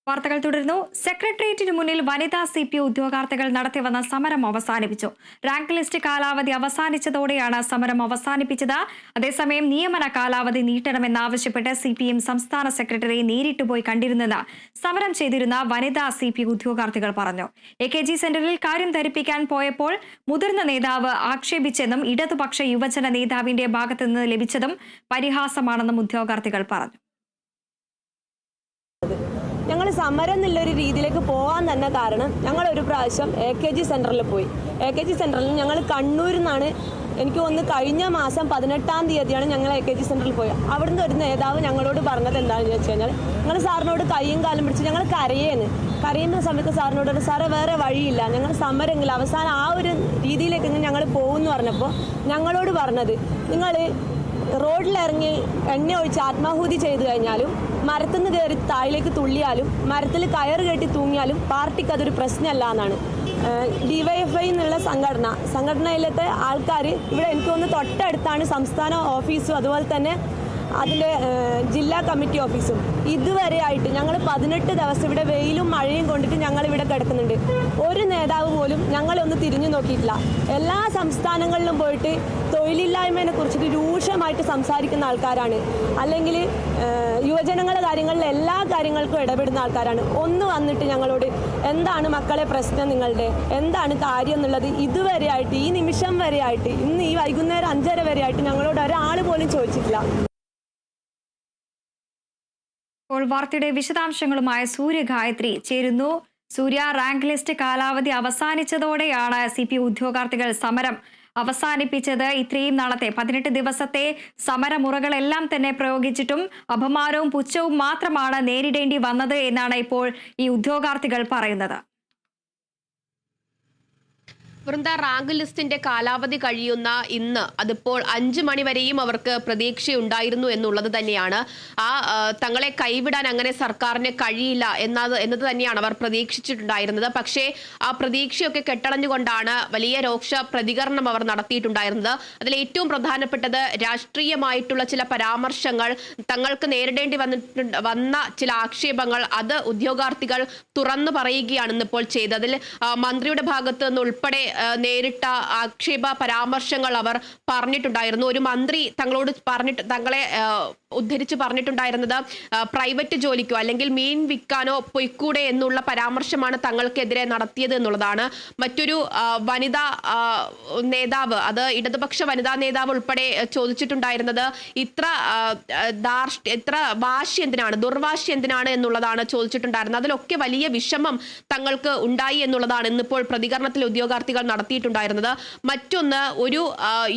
വാർത്തകൾ തുടരുന്നു. സെക്രട്ടേറിയറ്റിന് മുന്നിൽ വനിതാ CPO ഉദ്യോഗാർത്ഥികൾ നടത്തിവന്ന സമരം അവസാനിപ്പിച്ചു. റാങ്ക് ലിസ്റ്റ് കാലാവധി അവസാനിച്ചതോടെയാണ് സമരം അവസാനിപ്പിച്ചത്. അതേസമയം നിയമന കാലാവധി നീട്ടണമെന്നാവശ്യപ്പെട്ട് CPM സംസ്ഥാന സെക്രട്ടറി നേരിട്ട് പോയി കണ്ടിരുന്നെന്ന് സമരം ചെയ്തിരുന്ന വനിതാ CPO ഉദ്യോഗാർത്ഥികൾ പറഞ്ഞു. AKG സെന്ററിൽ കാര്യം ധരിപ്പിക്കാൻ പോയപ്പോൾ മുതിർന്ന നേതാവ് ആക്ഷേപിച്ചെന്നും ഇടതുപക്ഷ യുവജന നേതാവിന്റെ ഭാഗത്തുനിന്ന് ലഭിച്ചതും പരിഹാസമാണെന്നും ഉദ്യോഗാർത്ഥികൾ പറഞ്ഞു. ഞങ്ങൾ സമരം എന്നുള്ളൊരു രീതിയിലേക്ക് പോകാൻ തന്നെ കാരണം ഞങ്ങൾ ഒരു പ്രാവശ്യം AKG സെൻറ്ററിൽ പോയി. AKG സെൻറ്ററിൽ ഞങ്ങൾ കണ്ണൂരിൽ നിന്നാണ്, എനിക്ക് തോന്നുന്നു കഴിഞ്ഞ മാസം 18-ാം തീയതിയാണ് ഞങ്ങൾ AKG സെൻറ്ററിൽ പോയി. അവിടുന്ന് ഒരു നേതാവ് ഞങ്ങളോട് പറഞ്ഞത് എന്താണെന്ന് വെച്ച് കഴിഞ്ഞാൽ, ഞങ്ങൾ സാറിനോട് കയ്യും കാലം പിടിച്ച് ഞങ്ങൾ കരയുന്ന സമയത്ത് സാറിനോട് സാറേ വേറെ വഴിയില്ല, ഞങ്ങൾ സമരമെങ്കിൽ അവസാനം ആ ഒരു രീതിയിലേക്ക് ഞങ്ങൾ പോകുമെന്ന് പറഞ്ഞപ്പോൾ ഞങ്ങളോട് പറഞ്ഞത്, നിങ്ങൾ റോഡിലിറങ്ങി എണ്ണ ഒഴിച്ച് ആത്മാഹൂതി ചെയ്തു കഴിഞ്ഞാലും മരത്തിൽ നിന്ന് കയറി താഴിലേക്ക് തുള്ളിയാലും മരത്തിൽ കയറ് കെട്ടി തൂങ്ങിയാലും പാർട്ടിക്ക് അതൊരു പ്രശ്നമല്ല എന്നാണ്. DYFI എന്നുള്ള സംഘടനയിലത്തെ ആൾക്കാർ ഇവിടെ എനിക്ക് തോന്നുന്നു തൊട്ടടുത്താണ് സംസ്ഥാന ഓഫീസും അതുപോലെ തന്നെ അതിൻ്റെ ജില്ലാ കമ്മിറ്റി ഓഫീസും. ഇതുവരെ ആയിട്ട് ഞങ്ങൾ 18 ദിവസം ഇവിടെ വെയിലും മഴയും കൊണ്ടിട്ട് ഞങ്ങളിവിടെ കിടക്കുന്നുണ്ട്. ഒരു നേതാവ് പോലും ഞങ്ങളൊന്ന് തിരിഞ്ഞു നോക്കിയിട്ടില്ല. എല്ലാ സംസ്ഥാനങ്ങളിലും പോയിട്ട് തൊഴിലില്ലായ്മയെ കുറിച്ചിട്ട് രൂക്ഷമായിട്ട് സംസാരിക്കുന്ന ആൾക്കാരാണ്, അല്ലെങ്കിൽ യുവജനങ്ങളുടെ കാര്യങ്ങളിൽ എല്ലാ കാര്യങ്ങൾക്കും ഇടപെടുന്ന ആൾക്കാരാണ്. ഒന്ന് വന്നിട്ട് ഞങ്ങളോട് എന്താണ് മക്കളെ പ്രശ്നം, നിങ്ങളുടെ എന്താണ് കാര്യം എന്നുള്ളത് ഇതുവരെ ആയിട്ട്, ഈ നിമിഷം വരെ ആയിട്ട്, ഇന്ന് ഈ വൈകുന്നേരം 5:30 വരെ ആയിട്ട് ഞങ്ങളോട് ഒരാൾ പോലും ചോദിച്ചിട്ടില്ല. ഇപ്പോൾ വാർത്തയുടെ വിശദാംശങ്ങളുമായി സൂര്യഗായത്രി ചേരുന്നു. സൂര്യ, റാങ്ക് ലിസ്റ്റ് കാലാവധി അവസാനിച്ചതോടെയാണ് CPO ഉദ്യോഗാർത്ഥികൾ സമരം അവസാനിപ്പിച്ചത്. ഇത്രയും നാളത്തെ 18 ദിവസത്തെ സമരമുറകളെല്ലാം തന്നെ പ്രയോഗിച്ചിട്ടും അപമാനവും പുച്ഛവും മാത്രമാണ് നേരിടേണ്ടി വന്നത് എന്നാണ് ഇപ്പോൾ ഈ ഉദ്യോഗാർത്ഥികൾ പറയുന്നത്. വൃന്ദ, റാങ്ക് ലിസ്റ്റിന്റെ കാലാവധി കഴിയുന്ന ഇന്ന് അതിപ്പോൾ 5 മണി വരെയും അവർക്ക് പ്രതീക്ഷയുണ്ടായിരുന്നു എന്നുള്ളത് തന്നെയാണ്. തങ്ങളെ കൈവിടാൻ അങ്ങനെ സർക്കാരിന് കഴിയില്ല എന്നത് തന്നെയാണ് അവർ പ്രതീക്ഷിച്ചിട്ടുണ്ടായിരുന്നത്. പക്ഷേ ആ പ്രതീക്ഷയൊക്കെ കെട്ടടഞ്ഞുകൊണ്ടാണ് വലിയ രോക്ഷ പ്രതികരണം അവർ നടത്തിയിട്ടുണ്ടായിരുന്നത്. അതിൽ ഏറ്റവും പ്രധാനപ്പെട്ടത് രാഷ്ട്രീയമായിട്ടുള്ള ചില പരാമർശങ്ങൾ, തങ്ങൾക്ക് നേരിടേണ്ടി വന്ന ചില ആക്ഷേപങ്ങൾ, അത് ഉദ്യോഗാർത്ഥികൾ തുറന്നു പറയുകയാണ് ഇന്നിപ്പോൾ ചെയ്തത്. അതിൽ മന്ത്രിയുടെ ഭാഗത്ത് നിന്ന് ഉൾപ്പെടെ നേരിട്ട ആക്ഷേപ പരാമർശങ്ങൾ അവർ പറഞ്ഞിട്ടുണ്ടായിരുന്നു. ഒരു മന്ത്രി തങ്ങളെ ഉദ്ധരിച്ച് പറഞ്ഞിട്ടുണ്ടായിരുന്നത് പ്രൈവറ്റ് ജോലിക്കോ അല്ലെങ്കിൽ മീൻ വിൽക്കാനോ പൊയ്ക്കൂടെ എന്നുള്ള പരാമർശമാണ് തങ്ങൾക്കെതിരെ നടത്തിയത് എന്നുള്ളതാണ്. മറ്റൊരു വനിതാ നേതാവ്, അത് ഇടതുപക്ഷ വനിതാ നേതാവ് ഉൾപ്പെടെ ചോദിച്ചിട്ടുണ്ടായിരുന്നത് ഇത്ര വാശി എന്തിനാണ്, ദുർവാശി എന്തിനാണ് എന്നുള്ളതാണ് ചോദിച്ചിട്ടുണ്ടായിരുന്നത്. അതിലൊക്കെ വലിയ വിഷമം തങ്ങൾക്ക് ഉണ്ടായി എന്നുള്ളതാണ് ഇന്നിപ്പോൾ പ്രതികരണത്തിൽ ഉദ്യോഗാർത്ഥികൾ നടത്തിയിട്ടുണ്ടായിരുന്നത്. മറ്റൊന്ന്, ഒരു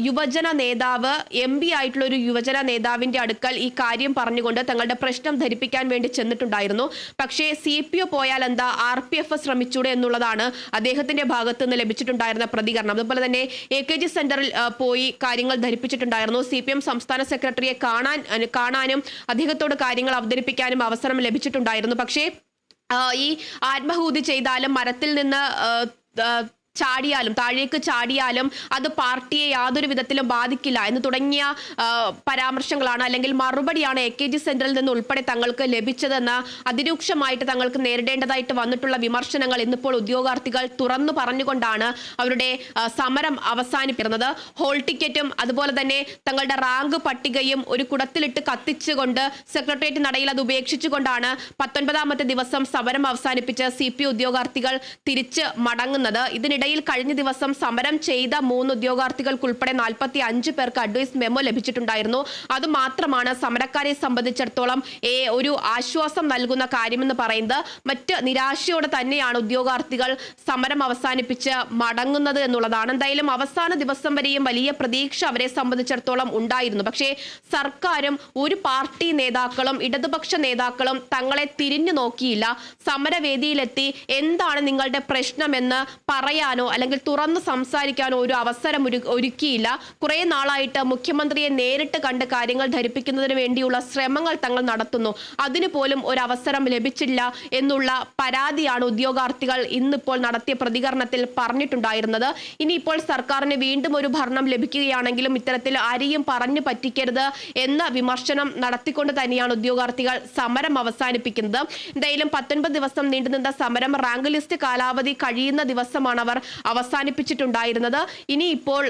യുവജന നേതാവ്, MP ആയിട്ടുള്ള ഒരു യുവജന നേതാവിന്റെ അടുക്കൽ ഈ കാര്യം പറഞ്ഞുകൊണ്ട് തങ്ങളുടെ പ്രശ്നം ധരിപ്പിക്കാൻ വേണ്ടി ചെന്നിട്ടുണ്ടായിരുന്നു. പക്ഷേ CPO പോയാൽ എന്താ, RPF ശ്രമിച്ചൂടെ എന്നുള്ളതാണ് അദ്ദേഹത്തിന്റെ ഭാഗത്ത് നിന്ന് ലഭിച്ചിട്ടുണ്ടായിരുന്ന പ്രതികരണം. അതുപോലെ തന്നെ AKG സെന്ററിൽ പോയി കാര്യങ്ങൾ ധരിപ്പിച്ചിട്ടുണ്ടായിരുന്നു. CPM സംസ്ഥാന സെക്രട്ടറിയെ കാണാനും അദ്ദേഹത്തോട് കാര്യങ്ങൾ അവതരിപ്പിക്കാനും അവസരം ലഭിച്ചിട്ടുണ്ടായിരുന്നു. പക്ഷേ ഈ ആത്മാഹൂതി ചെയ്താലും മരത്തിൽ നിന്ന് താഴേക്ക് ചാടിയാലും അത് പാർട്ടിയെ യാതൊരു വിധത്തിലും ബാധിക്കില്ല എന്ന് തുടങ്ങിയ പരാമർശങ്ങളാണ്, അല്ലെങ്കിൽ മറുപടിയാണ് AKG സെന്ററിൽ നിന്ന് ഉൾപ്പെടെ തങ്ങൾക്ക് ലഭിച്ചതെന്ന് അതിരൂക്ഷമായിട്ട് തങ്ങൾക്ക് നേരിടേണ്ടതായിട്ട് വന്നിട്ടുള്ള വിമർശനങ്ങൾ ഇന്നിപ്പോൾ ഉദ്യോഗാർത്ഥികൾ തുറന്നു പറഞ്ഞുകൊണ്ടാണ് അവരുടെ സമരം അവസാനിപ്പിക്കുന്നത്. ഹോൾ ടിക്കറ്റും അതുപോലെ തന്നെ തങ്ങളുടെ റാങ്ക് പട്ടികയും ഒരു കുടത്തിലിട്ട് കത്തിച്ചുകൊണ്ട് സെക്രട്ടേറിയറ്റ് നടയിൽ അത് ഉപേക്ഷിച്ചുകൊണ്ടാണ് 19ാമത്തെ ദിവസം സമരം അവസാനിപ്പിച്ച് CPO ഉദ്യോഗാർത്ഥികൾ തിരിച്ച് മടങ്ങുന്നത്. ഇതിനിടെ കഴിഞ്ഞ ദിവസം സമരം ചെയ്ത 3 ഉദ്യോഗാർത്ഥികൾക്കുൾപ്പെടെ 45 പേർക്ക് അഡ്വൈസ് മെമ്മോ ലഭിച്ചിട്ടുണ്ടായിരുന്നു. അത് മാത്രമാണ് സമരക്കാരെ സംബന്ധിച്ചിടത്തോളം ഒരു ആശ്വാസം നൽകുന്ന കാര്യമെന്ന് പറയുന്നത്. മറ്റ് നിരാശയോടെ തന്നെയാണ് ഉദ്യോഗാർത്ഥികൾ സമരം അവസാനിപ്പിച്ച് മടങ്ങുന്നത് എന്നുള്ളതാണ്. എന്തായാലും അവസാന ദിവസം വരെയും വലിയ പ്രതീക്ഷ അവരെ സംബന്ധിച്ചിടത്തോളം ഉണ്ടായിരുന്നു. പക്ഷേ സർക്കാരും ഒരു പാർട്ടി നേതാക്കളും ഇടതുപക്ഷ നേതാക്കളും തങ്ങളെ തിരിഞ്ഞു നോക്കിയില്ല. സമരവേദിയിലെത്തി എന്താണ് നിങ്ങളുടെ പ്രശ്നമെന്ന് പറയാൻ മിണ്ടാനോ അല്ലെങ്കിൽ തുറന്ന് സംസാരിക്കാനോ ഒരു അവസരം ഒരുക്കിയില്ല. കുറെ നാളായിട്ട് മുഖ്യമന്ത്രിയെ നേരിട്ട് കണ്ട് കാര്യങ്ങൾ ധരിപ്പിക്കുന്നതിന് വേണ്ടിയുള്ള ശ്രമങ്ങൾ തങ്ങൾ നടത്തുന്നു. അതിന് പോലും ഒരു അവസരം ലഭിച്ചില്ല എന്നുള്ള പരാതിയാണ് ഉദ്യോഗാർത്ഥികൾ ഇന്നിപ്പോൾ നടത്തിയ പ്രതികരണത്തിൽ പറഞ്ഞിട്ടുണ്ടായിരുന്നത്. ഇനിയിപ്പോൾ സർക്കാരിന് വീണ്ടും ഒരു ഭരണം ലഭിക്കുകയാണെങ്കിലും ഇത്തരത്തിൽ ആരെയും പറഞ്ഞു പറ്റിക്കരുത് എന്ന വിമർശനം നടത്തിക്കൊണ്ട് തന്നെയാണ് ഉദ്യോഗാർത്ഥികൾ സമരം അവസാനിപ്പിക്കുന്നത്. എന്തായാലും 19 ദിവസം നീണ്ടുനിന്ന സമരം റാങ്ക് ലിസ്റ്റ് കാലാവധി കഴിയുന്ന ദിവസമാണ് അവർ അവസാനിപ്പിച്ചിട്ടുണ്ടായിരുന്നത്. ഇനിയിപ്പോൾ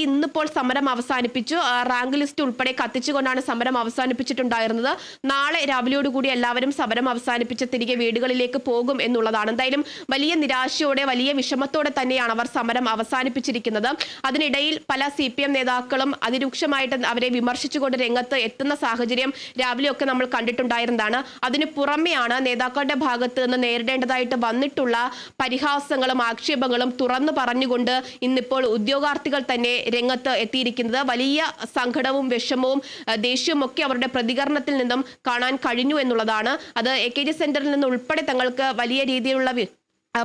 ഇന്നിപ്പോൾ സമരം അവസാനിപ്പിച്ചു. റാങ്ക് ലിസ്റ്റ് ഉൾപ്പെടെ കത്തിച്ചുകൊണ്ടാണ് സമരം അവസാനിപ്പിച്ചിട്ടുണ്ടായിരുന്നത്. നാളെ രാവിലെയോടുകൂടി എല്ലാവരും സമരം അവസാനിപ്പിച്ച് തിരികെ വീടുകളിലേക്ക് പോകും എന്നുള്ളതാണ്. എന്തായാലും വലിയ നിരാശയോടെ വലിയ വിഷമത്തോടെ തന്നെയാണ് അവർ സമരം അവസാനിപ്പിച്ചിരിക്കുന്നത്. അതിനിടയിൽ പല CPM നേതാക്കളും അതിരൂക്ഷമായിട്ട് അവരെ വിമർശിച്ചുകൊണ്ട് രംഗത്ത് എത്തുന്ന സാഹചര്യം രാവിലെയൊക്കെ നമ്മൾ കണ്ടിട്ടുണ്ടായിരുന്നതാണ്. അതിന് പുറമെയാണ് നേതാക്കളുടെ ഭാഗത്ത് നിന്ന് നേരിടേണ്ടതായിട്ട് വന്നിട്ടുള്ള പരിഹാസങ്ങളും ആക്ഷേപങ്ങളും തുറന്നു പറഞ്ഞുകൊണ്ട് ഇന്നിപ്പോൾ ഉദ്യോഗാർത്ഥികൾ തന്നെ രംഗത്ത് എത്തിയിരിക്കുന്നത്. വലിയ സങ്കടവും വിഷമവും ദേഷ്യവും ഒക്കെ അവരുടെ പ്രതികരണത്തിൽ നിന്നും കാണാൻ കഴിഞ്ഞു എന്നുള്ളതാണ്. അത് AKG സെന്ററിൽ നിന്ന് ഉൾപ്പെടെ തങ്ങൾക്ക് വലിയ രീതിയിലുള്ള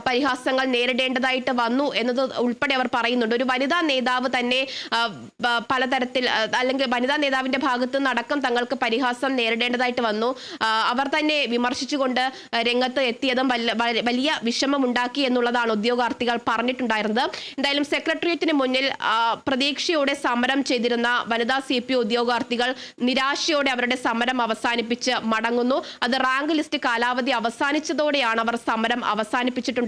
പരിഹാസങ്ങൾ നേരിടേണ്ടതായിട്ട് വന്നു എന്നത് ഉൾപ്പെടെ അവർ പറയുന്നുണ്ട്. ഒരു വനിതാ നേതാവ് തന്നെ പലതരത്തിൽ അല്ലെങ്കിൽ വനിതാ നേതാവിന്റെ ഭാഗത്തു നിന്നടക്കം തങ്ങൾക്ക് പരിഹാസം നേരിടേണ്ടതായിട്ട് വന്നു. അവർ തന്നെ വിമർശിച്ചുകൊണ്ട് രംഗത്ത് എത്തിയതും വലിയ വിഷമമുണ്ടാക്കി എന്നുള്ളതാണ് ഉദ്യോഗാർത്ഥികൾ പറഞ്ഞിട്ടുണ്ടായിരുന്നത്. എന്തായാലും സെക്രട്ടേറിയറ്റിന് മുന്നിൽ പ്രതീക്ഷയോടെ സമരം ചെയ്തിരുന്ന വനിതാ CPO ഉദ്യോഗാർത്ഥികൾ നിരാശയോടെ അവരുടെ സമരം അവസാനിപ്പിച്ച് മടങ്ങുന്നു. അത് റാങ്ക് ലിസ്റ്റ് കാലാവധി അവസാനിച്ചതോടെയാണ് അവർ സമരം അവസാനിപ്പിച്ചിട്ടുണ്ടായിരുന്നത്.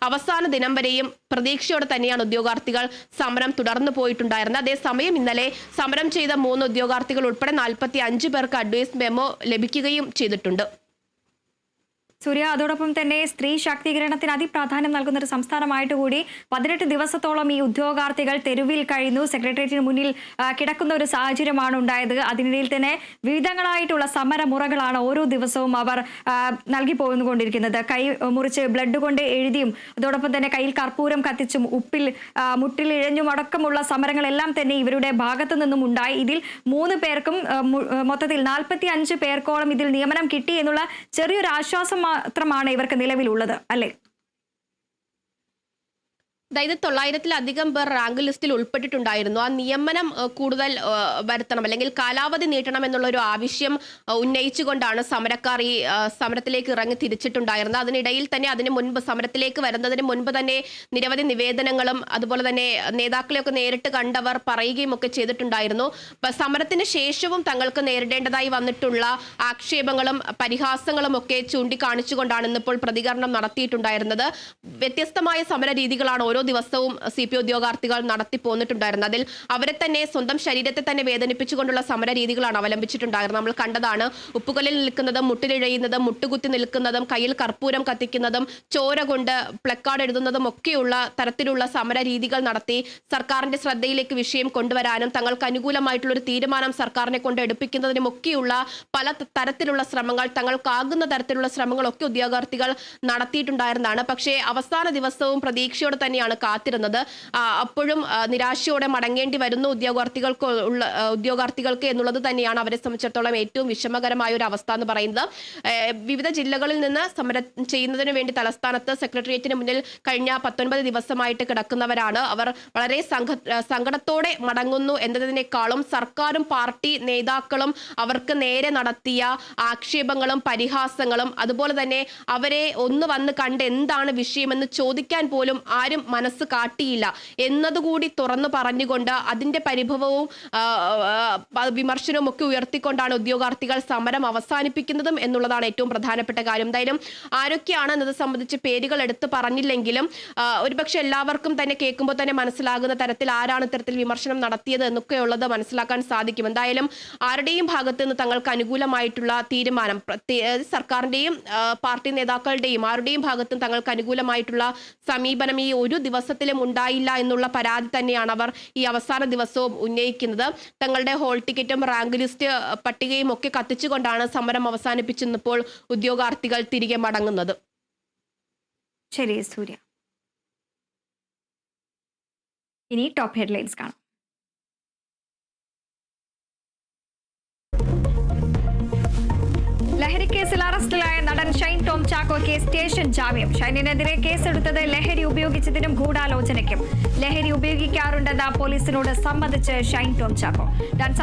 അവസാന ദിനം വരെയും പ്രതീക്ഷയോടെ തന്നെയാണ് ഉദ്യോഗാർത്ഥികൾ സമരം തുടർന്നു പോയിട്ടുണ്ടായിരുന്നത്. അതേസമയം ഇന്നലെ സമരം ചെയ്ത 3 ഉദ്യോഗാർത്ഥികൾ ഉൾപ്പെടെ 45 പേർക്ക് അഡ്വൈസ് മെമ്മോ ലഭിക്കുകയും ചെയ്തിട്ടുണ്ട്. സൂര്യ, അതോടൊപ്പം തന്നെ സ്ത്രീ ശാക്തീകരണത്തിന് അതിപ്രാധാന്യം നൽകുന്ന ഒരു സംസ്ഥാനമായിട്ട് കൂടി 18 ദിവസത്തോളം ഈ ഉദ്യോഗാർത്ഥികൾ തെരുവിൽ കഴിയുന്നു. സെക്രട്ടേറിയറ്റിന് മുന്നിൽ കിടക്കുന്ന ഒരു സാഹചര്യമാണ് ഉണ്ടായത്. അതിനിടയിൽ തന്നെ വിവിധങ്ങളായിട്ടുള്ള സമരമുറകളാണ് ഓരോ ദിവസവും അവർ നൽകി പോന്നുകൊണ്ടിരിക്കുന്നത്. കൈ മുറിച്ച് ബ്ലഡ് കൊണ്ട് എഴുതിയും അതോടൊപ്പം തന്നെ കയ്യിൽ കർപ്പൂരം കത്തിച്ചും ഉപ്പിൽ മുട്ടിലിഴഞ്ഞും അടക്കമുള്ള സമരങ്ങളെല്ലാം തന്നെ ഇവരുടെ ഭാഗത്തു നിന്നും ഉണ്ടായി. ഇതിൽ 3 പേർക്കും മൊത്തത്തിൽ 45 പേർക്കോളം ഇതിൽ നിയമനം കിട്ടി എന്നുള്ള ചെറിയൊരു ആശ്വാസം മാത്രമാണ് ഇവർക്ക് നിലവിലുള്ളത്, അല്ലേ? അതായത് 900-ലധികം പേർ റാങ്ക് ലിസ്റ്റിൽ ഉൾപ്പെട്ടിട്ടുണ്ടായിരുന്നു. ആ നിയമനം കൂടുതൽ വരുത്തണം അല്ലെങ്കിൽ കാലാവധി നീട്ടണം എന്നുള്ള ഒരു ആവശ്യം ഉന്നയിച്ചുകൊണ്ടാണ് സമരക്കാർ ഈ സമരത്തിലേക്ക് ഇറങ്ങി തിരിച്ചിട്ടുണ്ടായിരുന്നത്. അതിനിടയിൽ തന്നെ അതിന് മുൻപ് സമരത്തിലേക്ക് വരുന്നതിന് മുൻപ് തന്നെ നിരവധി നിവേദനങ്ങളും അതുപോലെ തന്നെ നേതാക്കളെയൊക്കെ നേരിട്ട് കണ്ടവർ പറയുകയും ഒക്കെ ചെയ്തിട്ടുണ്ടായിരുന്നു. സമരത്തിന് ശേഷവും തങ്ങൾക്ക് നേരിടേണ്ടതായി വന്നിട്ടുള്ള ആക്ഷേപങ്ങളും പരിഹാസങ്ങളും ഒക്കെ ചൂണ്ടിക്കാണിച്ചുകൊണ്ടാണ് ഇന്നിപ്പോൾ പ്രതികരണം നടത്തിയിട്ടുണ്ടായിരുന്നത്. വ്യത്യസ്തമായ സമര രീതികളാണ് ഓരോ ദിവസവും CPO ഉദ്യോഗാർത്ഥികൾ നടത്തി പോന്നിട്ടുണ്ടായിരുന്നത്. അതിൽ അവരെ തന്നെ സ്വന്തം ശരീരത്തെ തന്നെ വേദനിപ്പിച്ചുകൊണ്ടുള്ള സമര രീതികളാണ് അവലംബിച്ചിട്ടുണ്ടായിരുന്നത്. നമ്മൾ കണ്ടതാണ് ഉപ്പുകല്ലിൽ നിൽക്കുന്നതും മുട്ടിലിഴയുന്നതും മുട്ടുകുത്തി നിൽക്കുന്നതും കയ്യിൽ കർപ്പൂരം കത്തിക്കുന്നതും ചോര കൊണ്ട് പ്ലക്കാർഡ് എഴുതുന്നതും ഒക്കെയുള്ള തരത്തിലുള്ള സമര രീതികൾ നടത്തി സർക്കാരിന്റെ ശ്രദ്ധയിലേക്ക് വിഷയം കൊണ്ടുവരാനും തങ്ങൾക്ക് അനുകൂലമായിട്ടുള്ള ഒരു തീരുമാനം സർക്കാരിനെ കൊണ്ട് എടുപ്പിക്കുന്നതിനുമൊക്കെയുള്ള പല തരത്തിലുള്ള ശ്രമങ്ങൾ തങ്ങൾക്കാകുന്ന തരത്തിലുള്ള ശ്രമങ്ങളൊക്കെ ഉദ്യോഗാർത്ഥികൾ നടത്തിയിട്ടുണ്ടായിരുന്നതാണ്. പക്ഷേ അവസാന ദിവസവും പ്രതീക്ഷയോടെ തന്നെയാണ് കാത്തിരുന്നത്. അപ്പോഴും നിരാശയോടെ മടങ്ങേണ്ടി വരുന്നു ഉദ്യോഗാർത്ഥികൾക്ക് എന്നുള്ളത് തന്നെയാണ് അവരെ സംബന്ധിച്ചിടത്തോളം ഏറ്റവും വിഷമകരമായ ഒരു അവസ്ഥ എന്ന് പറയുന്നത്. വിവിധ ജില്ലകളിൽ നിന്ന് സമരം ചെയ്യുന്നതിന് വേണ്ടി തലസ്ഥാനത്ത് സെക്രട്ടേറിയറ്റിന് മുന്നിൽ കഴിഞ്ഞ 19 ദിവസമായിട്ട് കിടക്കുന്നവരാണ്. അവർ വളരെ സങ്കടത്തോടെ മടങ്ങുന്നു എന്നതിനേക്കാളും സർക്കാരും പാർട്ടി നേതാക്കളും അവർക്ക് നേരെ നടത്തിയ ആക്ഷേപങ്ങളും പരിഹാസങ്ങളും അതുപോലെ തന്നെ അവരെ ഒന്ന് വന്ന് കണ്ട് എന്താണ് വിഷയമെന്ന് ചോദിക്കാൻ പോലും ആരും മനസ്സ് കാട്ടിയില്ല എന്നതുകൂടി തുറന്നു പറഞ്ഞുകൊണ്ട് അതിന്റെ പരിഭവവും വിമർശനവും ഒക്കെ ഉയർത്തിക്കൊണ്ടാണ് ഉദ്യോഗാർത്ഥികൾ സമരം അവസാനിപ്പിക്കുന്നതും എന്നുള്ളതാണ് ഏറ്റവും പ്രധാനപ്പെട്ട കാര്യം. എന്തായാലും ആരൊക്കെയാണ് എന്നത് സംബന്ധിച്ച് പേരുകൾ എടുത്ത് പറഞ്ഞില്ലെങ്കിലും ഒരുപക്ഷെ എല്ലാവർക്കും തന്നെ കേൾക്കുമ്പോൾ തന്നെ മനസ്സിലാകുന്ന തരത്തിൽ ആരാണ് ഇത്തരത്തിൽ വിമർശനം നടത്തിയത് എന്നൊക്കെയുള്ളത് മനസ്സിലാക്കാൻ സാധിക്കും. എന്തായാലും ആരുടെയും ഭാഗത്ത് നിന്ന് തങ്ങൾക്ക് അനുകൂലമായിട്ടുള്ള തീരുമാനം സർക്കാരിന്റെയും പാർട്ടി നേതാക്കളുടെയും ആരുടെയും ഭാഗത്തും തങ്ങൾക്ക് അനുകൂലമായിട്ടുള്ള സമീപനം ഈ ഒരു ദിവസത്തിലും ഉണ്ടായില്ല എന്നുള്ള പരാതി തന്നെയാണ് അവർ ഈ അവസാന ദിവസവും ഉന്നയിക്കുന്നത്. തങ്ങളുടെ ഹോൾ ടിക്കറ്റും റാങ്ക് ലിസ്റ്റ് പട്ടികയും ഒക്കെ കത്തിച്ചുകൊണ്ടാണ് സമരം അവസാനിപ്പിച്ചപ്പോൾ ഉദ്യോഗാർത്ഥികൾ തിരികെ മടങ്ങുന്നത്. ശരി സൂര്യ. ഇനി ടോപ്പ് ഹെഡ്ലൈൻസ് കാണാം. ലഹരി കേസിൽ അറസ്റ്റിലായ നടൻ ഷൈൻ ടോം ചാക്കോയ്ക്ക് സ്റ്റേഷൻ ജാമ്യം. ഷൈനിനെതിരെ കേസെടുത്തത് ലഹരി ഉപയോഗിച്ചതിനും ഗൂഢാലോചനയ്ക്കും. ലഹരി ഉപയോഗിക്കാറുണ്ടെന്ന് പോലീസിനോട് സമ്മതിച്ച് ഷൈൻ ടോം ചാക്കോ.